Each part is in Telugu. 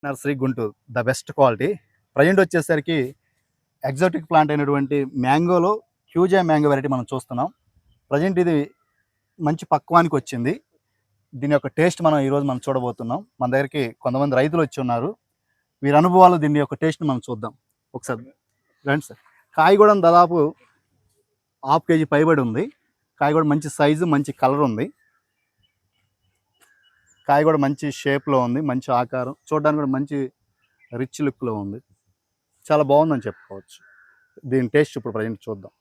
Nursery Guntur the best quality. Present వచ్చేసరికి ఎగ్జాటిక్ ప్లాంట్ అయినటువంటి మ్యాంగోలో హ్యూజా మ్యాంగో వెరైటీ మనం చూస్తున్నాం. ప్రజెంట్ ఇది మంచి పక్వానికి వచ్చింది. దీని యొక్క టేస్ట్ ఈరోజు మనం చూడబోతున్నాం. మన దగ్గరికి కొంతమంది రైతులు వచ్చి ఉన్నారు. వీరి అనుభవాలు, దీని యొక్క టేస్ట్ని మనం చూద్దాం. ఒకసారి రండి సార్. కాయ కూడా దాదాపు 1/2 kg పైబడి ఉంది. కాయ కూడా మంచి సైజు, మంచి కలర్ ఉంది. కాయ కూడా మంచి షేప్లో ఉంది, మంచి ఆకారం, చూడడానికి కూడా మంచి రిచ్ లుక్లో ఉంది. చాలా బాగుందని చెప్పుకోవచ్చు. దీని టేస్ట్ ఇప్పుడు ప్రజెంట్ చూద్దాం.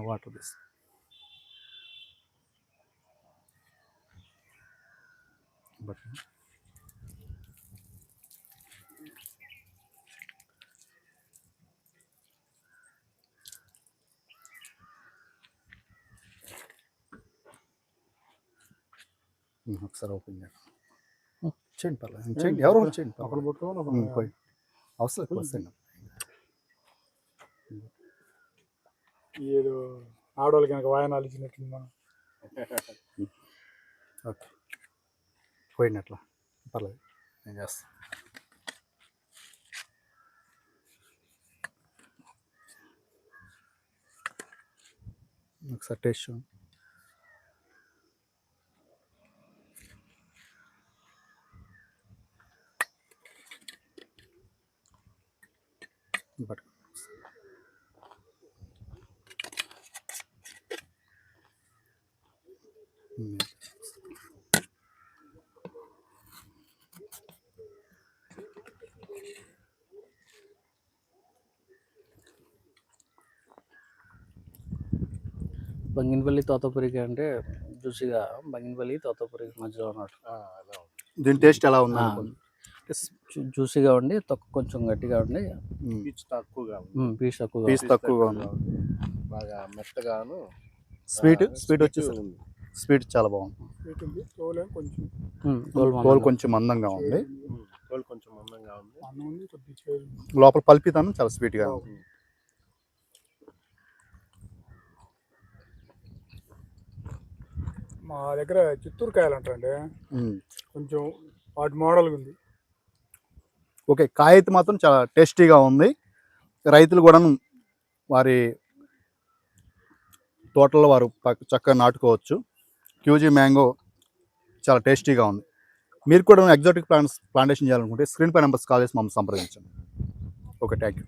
వాటర్ తీసి ఒకసారి ఓపెన్ చేయండి. పర్లేదు చేయండి, ఎవరో చేయండి. అవసరం వస్తాయండి. ఏదో ఆడవాళ్ళకి కనుక వాయనాలు ఇచ్చినట్టు ఓకే, పోయినట్లా పర్లేదు, నేను చేస్తాను. ఒకసారి టేస్ట్ చూడండి. పట్టుకో. బంగినపల్లి తోతపురికి అంటే జ్యూసీగా బంగినపల్లి తోతపురికి మధ్యలో ఉన్నట్టు. దీని టేస్ట్ ఎలా ఉంది? జ్యూసీగా ఉండి కొంచెం గట్టిగా ఉండి పీచు తక్కువగా పీస్ తక్కువగా ఉంది. బాగా మెత్తగాను. స్వీట్ వచ్చేసి స్వీట్ చాలా బాగుంది. తోలు కొంచెం మందంగా ఉంది. లోపల పల్పితనం చాలా స్వీట్గా ఉంది. మా దగ్గర చిత్తూరు కాయలు అంటారండి, కొంచెం వాటి మోడల్గా ఉంది. ఓకే, కాయ అయితే మాత్రం చాలా టేస్టీగా ఉంది. రైతులు కూడా వారి తోటల్లో వారు చక్కగా నాటుకోవచ్చు. హ్యూజీ మ్యాంగో చాలా టేస్టీగా ఉంది. మీరు కూడా ఎగ్జాటిక్ ప్లాంటేషన్ చేయాలనుకుంటే స్క్రీన్ పై నెంబర్స్ కాల్ చేసి మమ్మల్ని సంప్రదించండి. Okay, thank you.